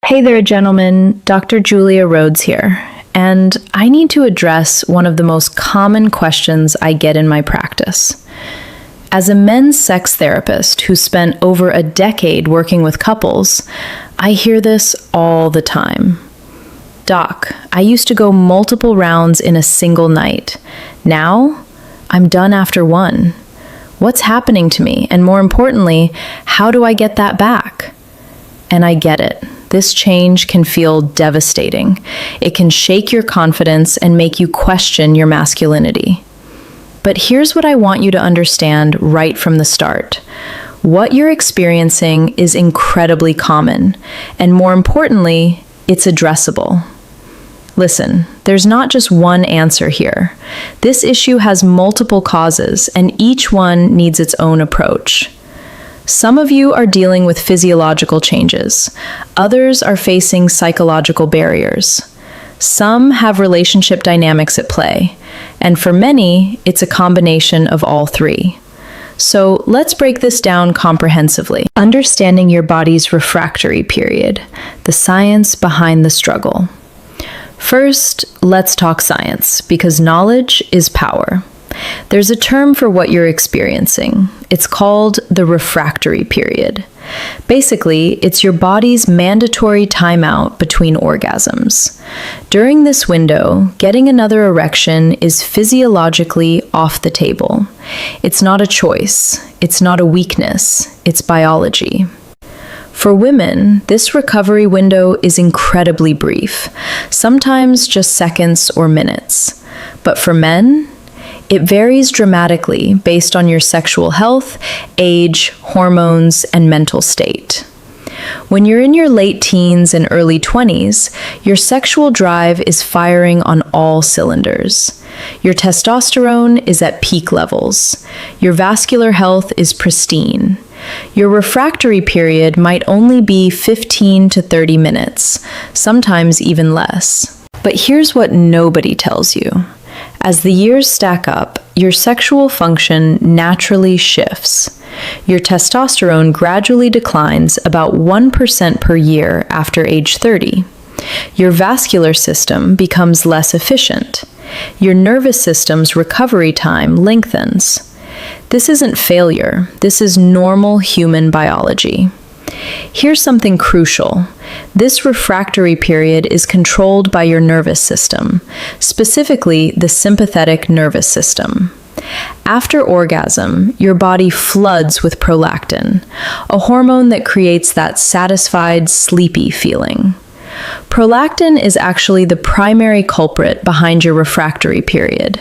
Hey there, gentlemen. Dr. Julia Rhodes here, and I need to address one of the most common questions I get in my practice. As a men's sex therapist who spent over a decade working with couples, I hear this all the time. Doc, I used to go multiple rounds in a single night. Now, I'm done after one. What's happening to me? And more importantly, how do I get that back? And I get it. This change can feel devastating. It can shake your confidence and make you question your masculinity. But here's what I want you to understand right from the start. What you're experiencing is incredibly common, and more importantly, it's addressable. Listen, there's not just one answer here. This issue has multiple causes, and each one needs its own approach. Some of you are dealing with physiological changes. Others are facing psychological barriers. Some have relationship dynamics at play. And for many, it's a combination of all three. So let's break this down comprehensively. Understanding your body's refractory period, the science behind the struggle. First, let's talk science, because knowledge is power. There's a term for what you're experiencing. It's called the refractory period. Basically, it's your body's mandatory timeout between orgasms. During this window, getting another erection is physiologically off the table. It's not a choice. It's not a weakness. It's biology. For women, this recovery window is incredibly brief, sometimes just seconds or minutes. But for men, it varies dramatically based on your sexual health, age, hormones, and mental state. When you're in your late teens and early 20s, your sexual drive is firing on all cylinders. Your testosterone is at peak levels. Your vascular health is pristine. Your refractory period might only be 15 to 30 minutes, sometimes even less. But here's what nobody tells you. As the years stack up, your sexual function naturally shifts. Your testosterone gradually declines about 1% per year after age 30. Your vascular system becomes less efficient. Your nervous system's recovery time lengthens. This isn't failure. This is normal human biology. Here's something crucial. This refractory period is controlled by your nervous system, specifically the sympathetic nervous system. After orgasm, your body floods with prolactin, a hormone that creates that satisfied, sleepy feeling. Prolactin is actually the primary culprit behind your refractory period.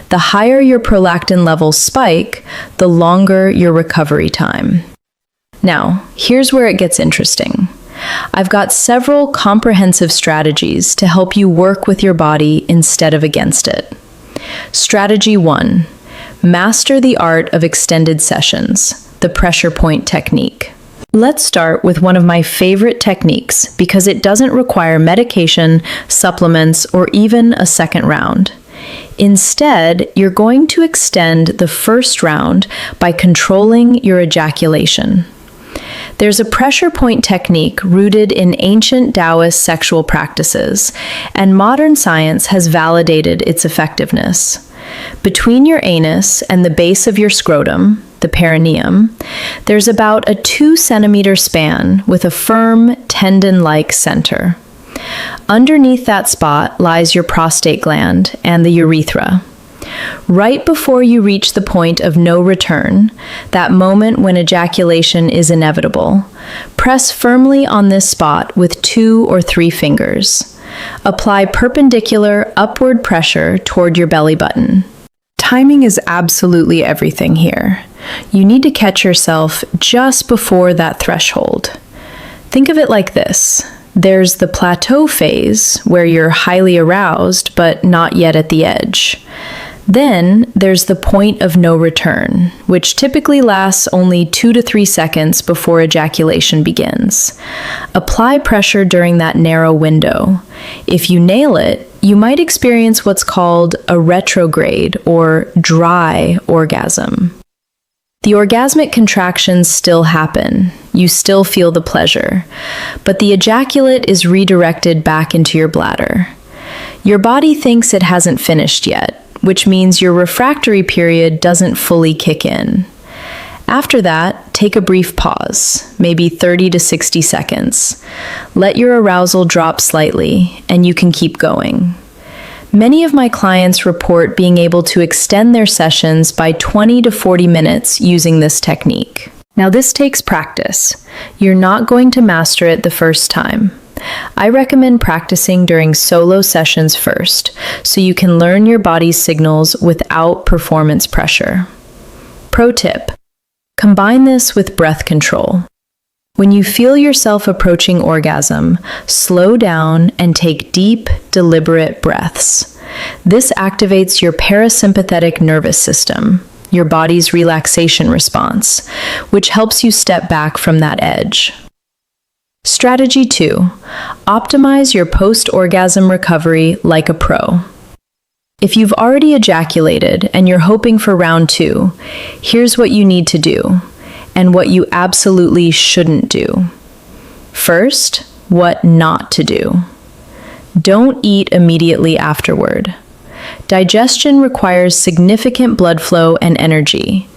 The higher your prolactin levels spike, the longer your recovery time. Now, here's where it gets interesting. I've got several comprehensive strategies to help you work with your body instead of against it. Strategy 1. Master the art of extended sessions, the pressure point technique. Let's start with one of my favorite techniques because it doesn't require medication, supplements, or even a second round. Instead, you're going to extend the first round by controlling your ejaculation. There's a pressure point technique rooted in ancient Taoist sexual practices, and modern science has validated its effectiveness. Between your anus and the base of your scrotum, the perineum, there's about a 2-centimeter span with a firm, tendon-like center. Underneath that spot lies your prostate gland and the urethra. Right before you reach the point of no return, that moment when ejaculation is inevitable, press firmly on this spot with 2 or 3 fingers. Apply perpendicular upward pressure toward your belly button. Timing is absolutely everything here. You need to catch yourself just before that threshold. Think of it like this. There's the plateau phase, where you're highly aroused but not yet at the edge. Then there's the point of no return, which typically lasts only 2 to 3 seconds before ejaculation begins. Apply pressure during that narrow window. If you nail it, you might experience what's called a retrograde or dry orgasm. The orgasmic contractions still happen. You still feel the pleasure, but the ejaculate is redirected back into your bladder. Your body thinks it hasn't finished yet, which means your refractory period doesn't fully kick in. After that, take a brief pause, maybe 30 to 60 seconds. Let your arousal drop slightly, and you can keep going. Many of my clients report being able to extend their sessions by 20 to 40 minutes using this technique. Now, this takes practice. You're not going to master it the first time. I recommend practicing during solo sessions first, so you can learn your body's signals without performance pressure. Pro tip: combine this with breath control. When you feel yourself approaching orgasm, slow down and take deep, deliberate breaths. This activates your parasympathetic nervous system, your body's relaxation response, which helps you step back from that edge. Strategy 2. Optimize your post-orgasm recovery like a pro. If you've already ejaculated and you're hoping for round 2, here's what you need to do, and what you absolutely shouldn't do. First, what not to do. Don't eat immediately afterward. Digestion requires significant blood flow and energy.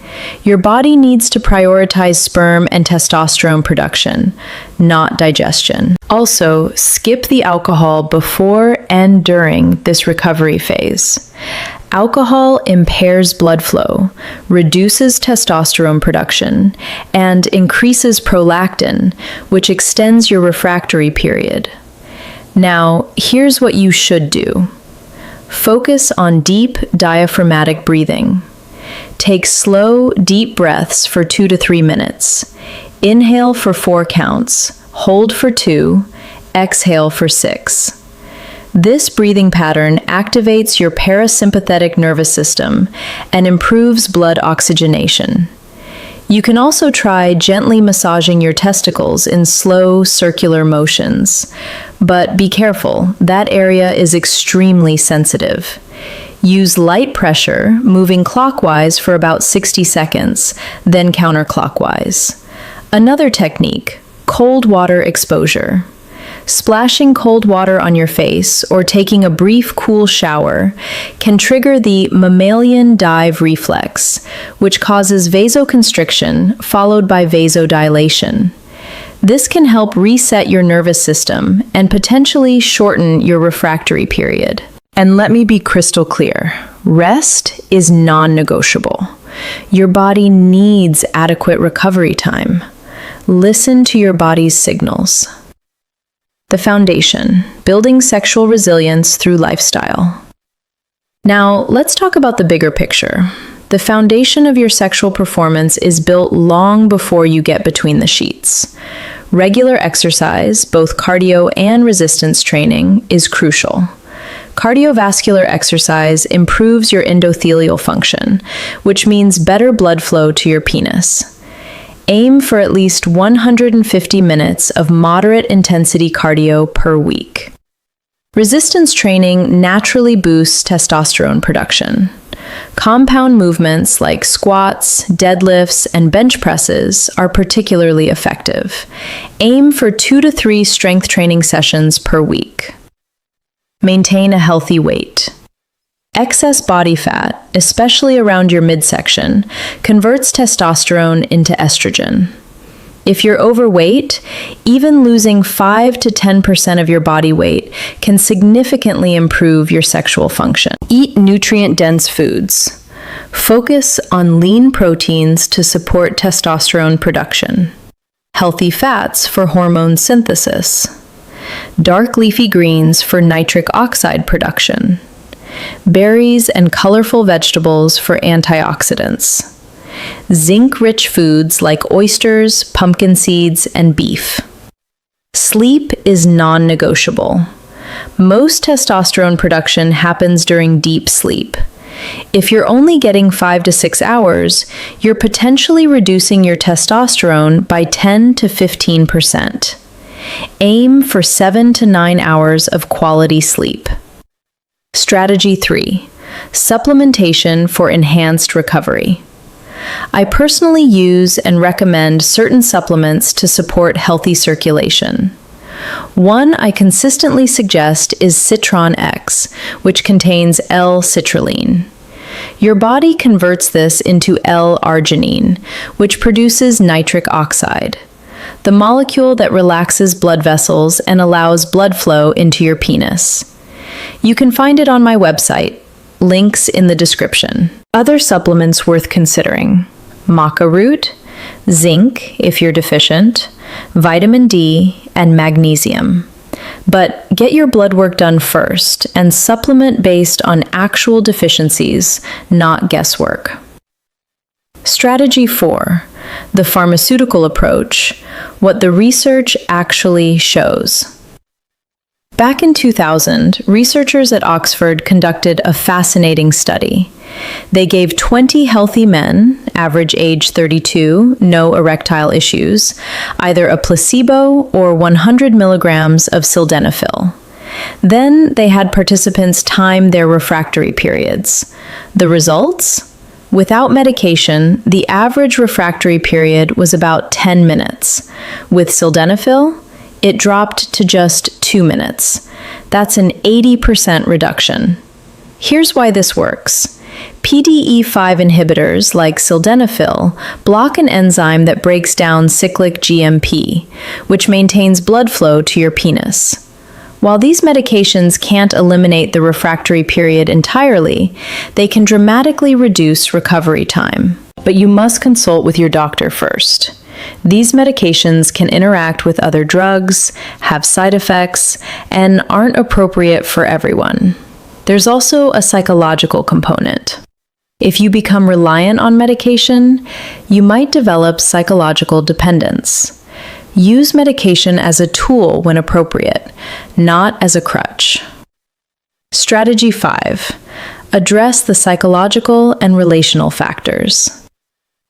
Your body needs to prioritize sperm and testosterone production, not digestion. Also, skip the alcohol before and during this recovery phase. Alcohol impairs blood flow, reduces testosterone production, and increases prolactin, which extends your refractory period. Now, here's what you should do. Focus on deep diaphragmatic breathing. Take slow, deep breaths for 2 to 3 minutes. Inhale for 4 counts, hold for 2, exhale for 6. This breathing pattern activates your parasympathetic nervous system and improves blood oxygenation. You can also try gently massaging your testicles in slow, circular motions. But be careful, that area is extremely sensitive. Use light pressure, moving clockwise for about 60 seconds, then counterclockwise. Another technique, cold water exposure. Splashing cold water on your face or taking a brief cool shower can trigger the mammalian dive reflex, which causes vasoconstriction followed by vasodilation. This can help reset your nervous system and potentially shorten your refractory period. And let me be crystal clear, rest is non-negotiable. Your body needs adequate recovery time. Listen to your body's signals. The foundation, building sexual resilience through lifestyle. Now, let's talk about the bigger picture. The foundation of your sexual performance is built long before you get between the sheets. Regular exercise, both cardio and resistance training, is crucial. Cardiovascular exercise improves your endothelial function, which means better blood flow to your penis. Aim for at least 150 minutes of moderate intensity cardio per week. Resistance training naturally boosts testosterone production. Compound movements like squats, deadlifts, and bench presses are particularly effective. Aim for 2 to 3 strength training sessions per week. Maintain a healthy weight. Excess body fat, especially around your midsection, converts testosterone into estrogen. If you're overweight, even losing 5 to 10% of your body weight can significantly improve your sexual function. Eat nutrient-dense foods. Focus on lean proteins to support testosterone production. Healthy fats for hormone synthesis. Dark leafy greens for nitric oxide production. Berries and colorful vegetables for antioxidants. Zinc-rich foods like oysters, pumpkin seeds, and beef. Sleep is non-negotiable. Most testosterone production happens during deep sleep. If you're only getting 5 to 6 hours, you're potentially reducing your testosterone by 10 to 15%. Aim for 7 to 9 hours of quality sleep. Strategy 3. Supplementation for enhanced recovery. I personally use and recommend certain supplements to support healthy circulation. One I consistently suggest is Citron X, which contains L-citrulline. Your body converts this into L-arginine, which produces nitric oxide, the molecule that relaxes blood vessels and allows blood flow into your penis. You can find it on my website, links in the description. Other supplements worth considering: maca root, zinc if you're deficient, vitamin D, and magnesium. But get your blood work done first and supplement based on actual deficiencies, not guesswork. Strategy 4. The pharmaceutical approach, what the research actually shows. Back in 2000, researchers at Oxford conducted a fascinating study. They gave 20 healthy men, average age 32, no erectile issues, either a placebo or 100 milligrams of sildenafil. Then they had participants time their refractory periods. The results? Without medication, the average refractory period was about 10 minutes. With sildenafil, it dropped to just 2 minutes. That's an 80% reduction. Here's why this works. PDE5 inhibitors like sildenafil block an enzyme that breaks down cyclic GMP, which maintains blood flow to your penis. While these medications can't eliminate the refractory period entirely, they can dramatically reduce recovery time. But you must consult with your doctor first. These medications can interact with other drugs, have side effects, and aren't appropriate for everyone. There's also a psychological component. If you become reliant on medication, you might develop psychological dependence. Use medication as a tool when appropriate, not as a crutch. Strategy 5. Address the psychological and relational factors.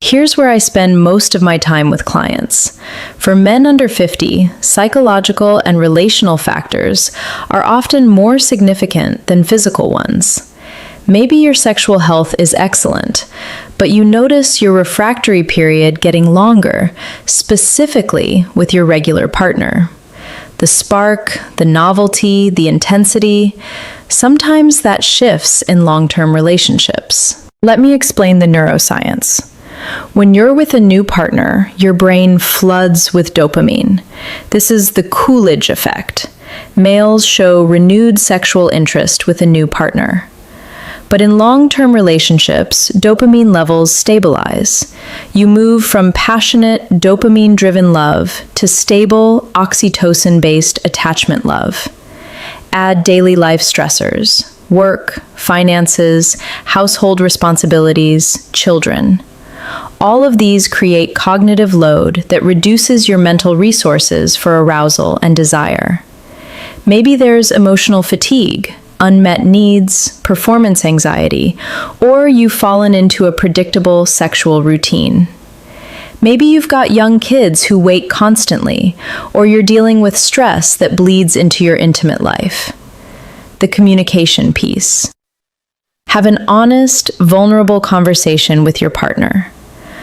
Here's where I spend most of my time with clients. For men under 50, psychological and relational factors are often more significant than physical ones. Maybe your sexual health is excellent, but you notice your refractory period getting longer, specifically with your regular partner. The spark, the novelty, the intensity, sometimes that shifts in long-term relationships. Let me explain the neuroscience. When you're with a new partner, your brain floods with dopamine. This is the Coolidge effect. Males show renewed sexual interest with a new partner. But in long-term relationships, dopamine levels stabilize. You move from passionate, dopamine-driven love to stable, oxytocin-based attachment love. Add daily life stressors: work, finances, household responsibilities, children. All of these create cognitive load that reduces your mental resources for arousal and desire. Maybe there's emotional fatigue, unmet needs, performance anxiety, or you've fallen into a predictable sexual routine. Maybe you've got young kids who wake constantly, or you're dealing with stress that bleeds into your intimate life. The communication piece. Have an honest, vulnerable conversation with your partner.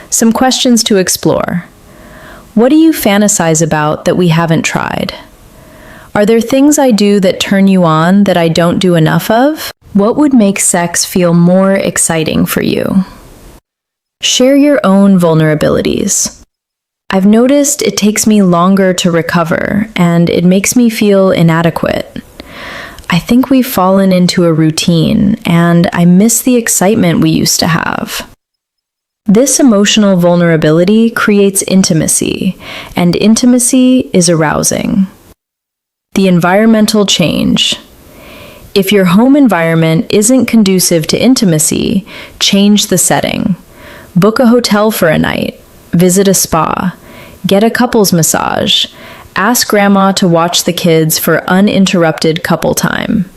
Some questions to explore. What do you fantasize about that we haven't tried? Are there things I do that turn you on that I don't do enough of? What would make sex feel more exciting for you? Share your own vulnerabilities. I've noticed it takes me longer to recover, and it makes me feel inadequate. I think we've fallen into a routine, and I miss the excitement we used to have. This emotional vulnerability creates intimacy, and intimacy is arousing. The environmental change. If your home environment isn't conducive to intimacy, change the setting. Book a hotel for a night, visit a spa, get a couples massage, ask grandma to watch the kids for uninterrupted couple time.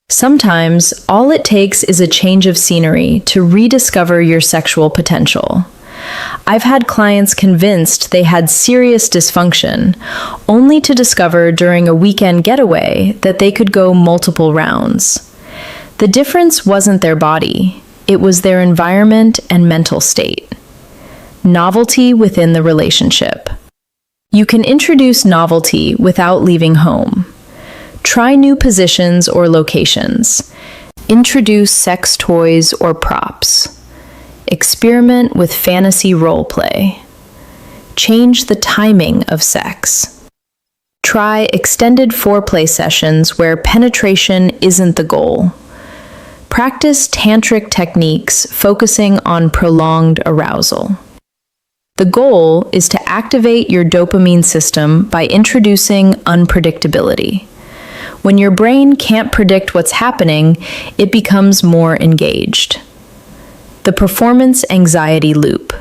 Sometimes, all it takes is a change of scenery to rediscover your sexual potential. I've had clients convinced they had serious dysfunction, only to discover during a weekend getaway that they could go multiple rounds. The difference wasn't their body, It was their environment and mental state. Novelty within the relationship. You can introduce novelty without leaving home. Try new positions or locations. Introduce sex toys or props. Experiment with fantasy role play. Change the timing of sex. Try extended foreplay sessions where penetration isn't the goal. Practice tantric techniques focusing on prolonged arousal. The goal is to activate your dopamine system by introducing unpredictability. When your brain can't predict what's happening, it becomes more engaged. The performance anxiety loop.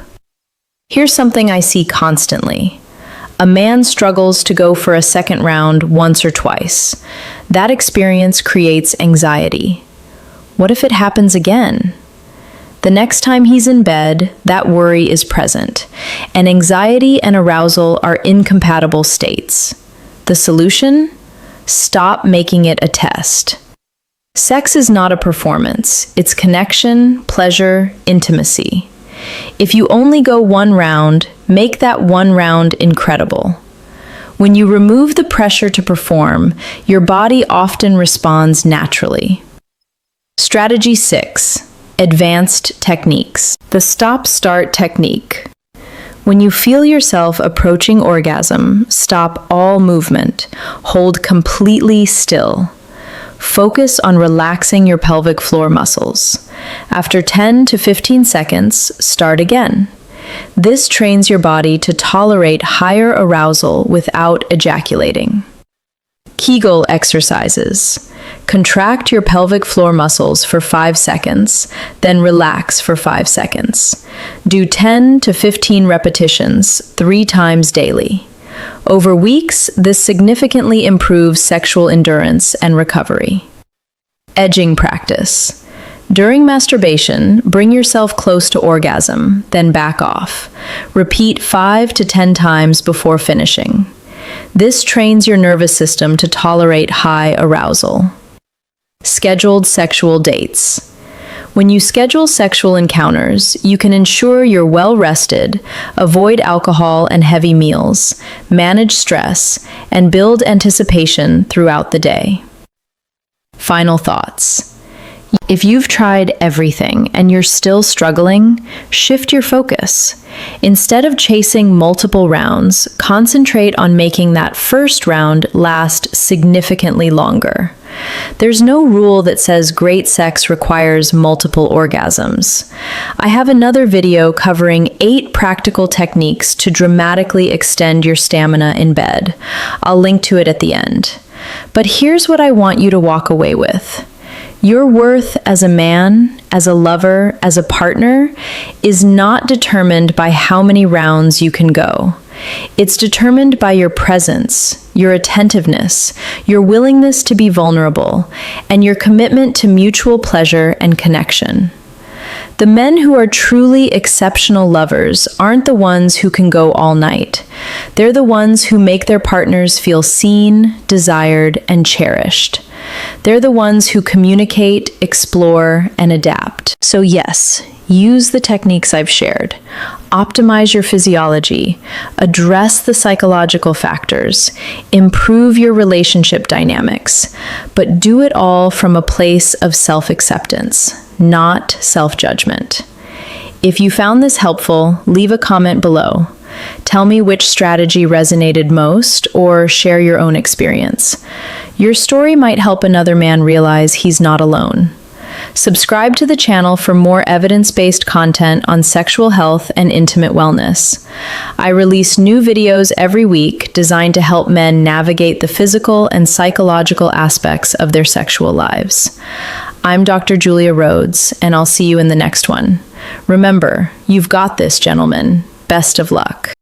Here's something I see constantly. A man struggles to go for a second round once or twice. That experience creates anxiety. What if it happens again? The next time he's in bed, that worry is present, and anxiety and arousal are incompatible states. The solution? Stop making it a test. Sex is not a performance. It's connection, pleasure, intimacy. If you only go one round, make that one round incredible. When you remove the pressure to perform, your body often responds naturally. Strategy 6. Advanced techniques. The stop-start technique. When you feel yourself approaching orgasm, stop all movement. Hold completely still. Focus on relaxing your pelvic floor muscles. After 10 to 15 seconds, start again. This trains your body to tolerate higher arousal without ejaculating. Kegel exercises. Contract your pelvic floor muscles for 5 seconds, then relax for 5 seconds. Do 10 to 15 repetitions 3 times daily. Over weeks, this significantly improves sexual endurance and recovery. Edging practice. During masturbation, bring yourself close to orgasm, then back off. Repeat 5 to 10 times before finishing. This trains your nervous system to tolerate high arousal. Scheduled sexual dates. When you schedule sexual encounters, you can ensure you're well rested, avoid alcohol and heavy meals, manage stress, and build anticipation throughout the day. Final thoughts. If you've tried everything and you're still struggling, shift your focus. Instead of chasing multiple rounds, concentrate on making that first round last significantly longer. There's no rule that says great sex requires multiple orgasms. I have another video covering 8 practical techniques to dramatically extend your stamina in bed. I'll link to it at the end. But here's what I want you to walk away with. Your worth as a man, as a lover, as a partner, is not determined by how many rounds you can go. It's determined by your presence, your attentiveness, your willingness to be vulnerable, and your commitment to mutual pleasure and connection. The men who are truly exceptional lovers aren't the ones who can go all night. They're the ones who make their partners feel seen, desired, and cherished. They're the ones who communicate, explore, and adapt. So yes, use the techniques I've shared. Optimize your physiology, address the psychological factors, improve your relationship dynamics, but do it all from a place of self-acceptance, not self-judgment. If you found this helpful, leave a comment below. Tell me which strategy resonated most, or share your own experience. Your story might help another man realize he's not alone. Subscribe to the channel for more evidence-based content on sexual health and intimate wellness. I release new videos every week designed to help men navigate the physical and psychological aspects of their sexual lives. I'm Dr. Julia Rhodes, and I'll see you in the next one. Remember, you've got this, gentlemen. Best of luck.